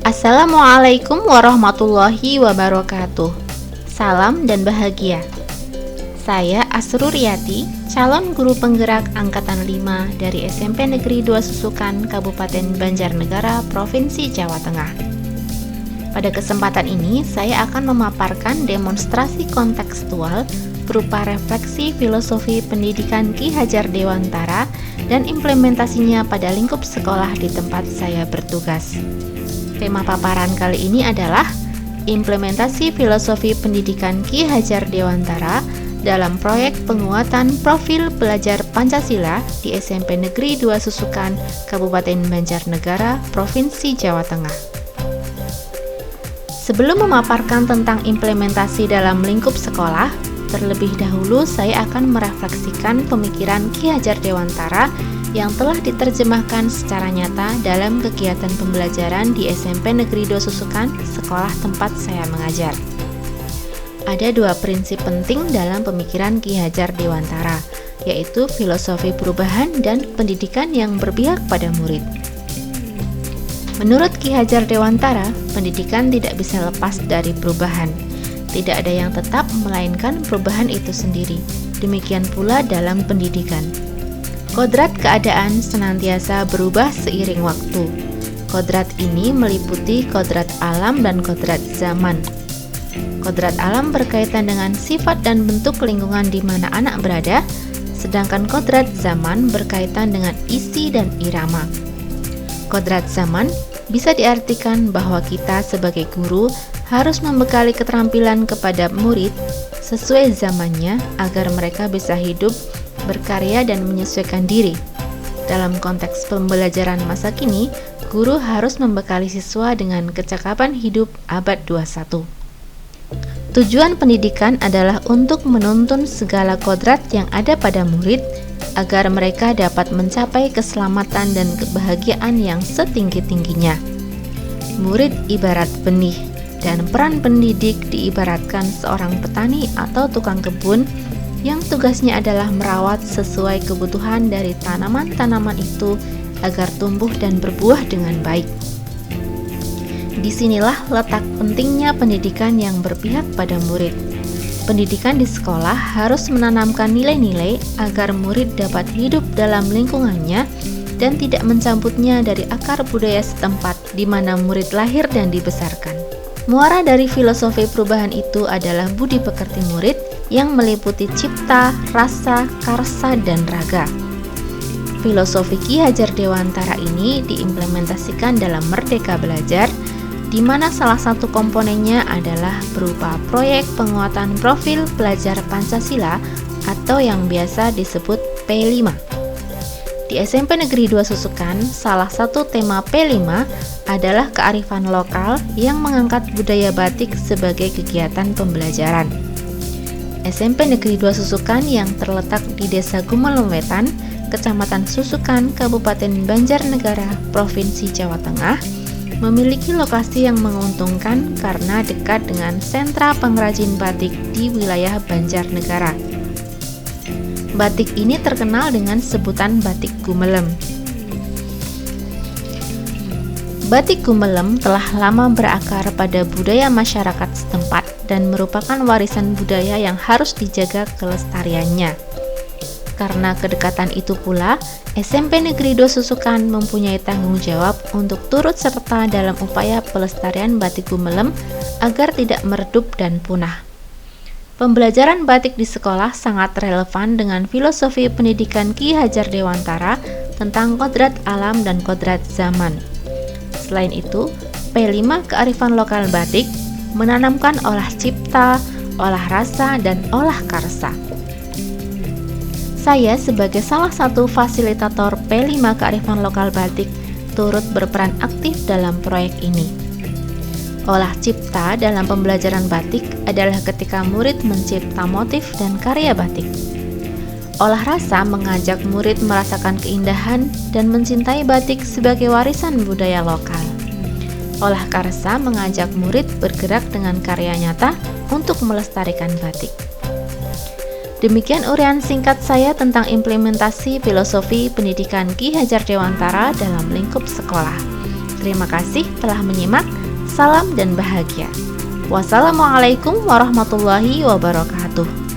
Assalamualaikum warahmatullahi wabarakatuh. Salam dan bahagia. Saya Asruriyati, calon guru penggerak Angkatan 5 dari SMP Negeri 2 Susukan, Kabupaten Banjarnegara, Provinsi Jawa Tengah. Pada kesempatan ini, saya akan memaparkan demonstrasi kontekstual berupa refleksi filosofi pendidikan Ki Hajar Dewantara dan implementasinya pada lingkup sekolah di tempat saya bertugas. Tema paparan kali ini adalah implementasi filosofi pendidikan Ki Hajar Dewantara dalam proyek penguatan profil pelajar Pancasila di SMP Negeri 2 Susukan, Kabupaten Banjarnegara, Provinsi Jawa Tengah. Sebelum memaparkan tentang implementasi dalam lingkup sekolah, terlebih dahulu saya akan merefleksikan pemikiran Ki Hajar Dewantara yang telah diterjemahkan secara nyata dalam kegiatan pembelajaran di SMP Negeri 2 Susukan, sekolah tempat saya mengajar. Ada dua prinsip penting dalam pemikiran Ki Hajar Dewantara, yaitu filosofi perubahan dan pendidikan yang berpihak pada murid. Menurut Ki Hajar Dewantara, pendidikan tidak bisa lepas dari perubahan. Tidak ada yang tetap, melainkan perubahan itu sendiri. Demikian pula dalam pendidikan. Kodrat keadaan senantiasa berubah seiring waktu. Kodrat ini meliputi kodrat alam dan kodrat zaman. Kodrat alam berkaitan dengan sifat dan bentuk lingkungan di mana anak berada, sedangkan kodrat zaman berkaitan dengan isi dan irama. Kodrat zaman bisa diartikan bahwa kita sebagai guru harus membekali keterampilan kepada murid sesuai zamannya agar mereka bisa hidup, berkarya, dan menyesuaikan diri. Dalam konteks pembelajaran masa kini, guru harus membekali siswa dengan kecakapan hidup abad 21. Tujuan pendidikan adalah untuk menuntun segala kodrat yang ada pada murid agar mereka dapat mencapai keselamatan dan kebahagiaan yang setinggi-tingginya. Murid ibarat benih, dan peran pendidik diibaratkan seorang petani atau tukang kebun yang tugasnya adalah merawat sesuai kebutuhan dari tanaman-tanaman itu agar tumbuh dan berbuah dengan baik. Disinilah letak pentingnya pendidikan yang berpihak pada murid. Pendidikan di sekolah harus menanamkan nilai-nilai agar murid dapat hidup dalam lingkungannya dan tidak mencabutnya dari akar budaya setempat di mana murid lahir dan dibesarkan. Muara dari filosofi perubahan itu adalah budi pekerti murid yang meliputi cipta, rasa, karsa, dan raga. Filosofi Ki Hajar Dewantara ini diimplementasikan dalam Merdeka Belajar, di mana salah satu komponennya adalah berupa proyek penguatan profil pelajar Pancasila atau yang biasa disebut P5. Di SMP Negeri 2 Susukan, salah satu tema P5 adalah kearifan lokal yang mengangkat budaya batik sebagai kegiatan pembelajaran. SMP Negeri 2 Susukan yang terletak di Desa Gumelem Wetan, Kecamatan Susukan, Kabupaten Banjarnegara, Provinsi Jawa Tengah, memiliki lokasi yang menguntungkan karena dekat dengan sentra pengrajin batik di wilayah Banjarnegara. Batik ini terkenal dengan sebutan batik Gumelem. Batik Gumelem telah lama berakar pada budaya masyarakat setempat dan merupakan warisan budaya yang harus dijaga kelestariannya. Karena kedekatan itu pula, SMP Negeri 2 Susukan mempunyai tanggung jawab untuk turut serta dalam upaya pelestarian batik Gumelem agar tidak meredup dan punah. Pembelajaran batik di sekolah sangat relevan dengan filosofi pendidikan Ki Hajar Dewantara tentang kodrat alam dan kodrat zaman. Selain itu, P5 kearifan lokal batik menanamkan olah cipta, olah rasa, dan olah karsa. Saya sebagai salah satu fasilitator P5 kearifan lokal batik turut berperan aktif dalam proyek ini. Olah cipta dalam pembelajaran batik adalah ketika murid mencipta motif dan karya batik. Olah rasa mengajak murid merasakan keindahan dan mencintai batik sebagai warisan budaya lokal. Olah karsa mengajak murid bergerak dengan karya nyata untuk melestarikan batik. Demikian uraian singkat saya tentang implementasi filosofi pendidikan Ki Hajar Dewantara dalam lingkup sekolah. Terima kasih telah menyimak. Salam dan bahagia. Wassalamualaikum warahmatullahi wabarakatuh.